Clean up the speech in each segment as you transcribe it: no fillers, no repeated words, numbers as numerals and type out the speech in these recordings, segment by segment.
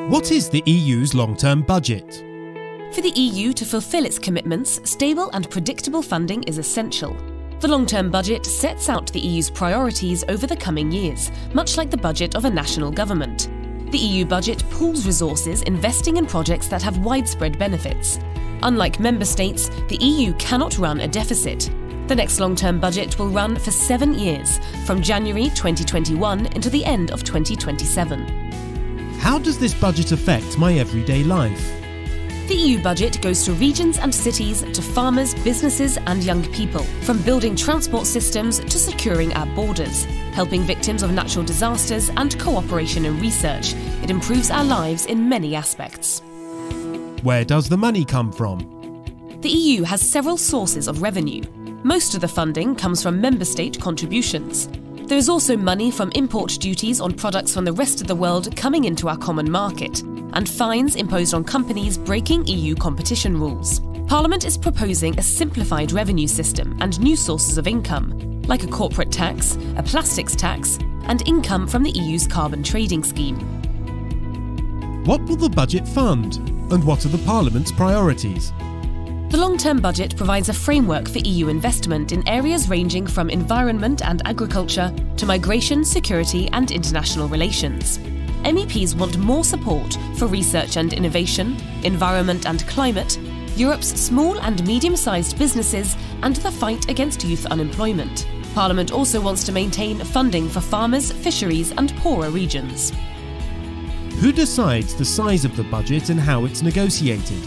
What is the EU's long-term budget? For the EU to fulfil its commitments, stable and predictable funding is essential. The long-term budget sets out the EU's priorities over the coming years, much like the budget of a national government. The EU budget pools resources investing in projects that have widespread benefits. Unlike member states, the EU cannot run a deficit. The next long-term budget will run for 7 years, from January 2021 until the end of 2027. How does this budget affect my everyday life? The EU budget goes to regions and cities, to farmers, businesses and young people, from building transport systems to securing our borders, helping victims of natural disasters and cooperation in research. It improves our lives in many aspects. Where does the money come from? The EU has several sources of revenue. Most of the funding comes from member state contributions. There is also money from import duties on products from the rest of the world coming into our common market, and fines imposed on companies breaking EU competition rules. Parliament is proposing a simplified revenue system and new sources of income, like a corporate tax, a plastics tax, and income from the EU's carbon trading scheme. What will the budget fund, and what are the Parliament's priorities? The long-term budget provides a framework for EU investment in areas ranging from environment and agriculture to migration, security and international relations. MEPs want more support for research and innovation, environment and climate, Europe's small and medium-sized businesses and the fight against youth unemployment. Parliament also wants to maintain funding for farmers, fisheries and poorer regions. Who decides the size of the budget and how it's negotiated?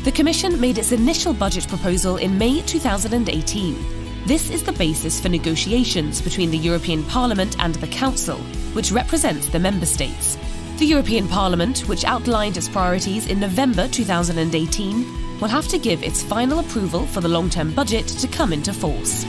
The Commission made its initial budget proposal in May 2018. This is the basis for negotiations between the European Parliament and the Council, which represents the Member States. The European Parliament, which outlined its priorities in November 2018, will have to give its final approval for the long-term budget to come into force.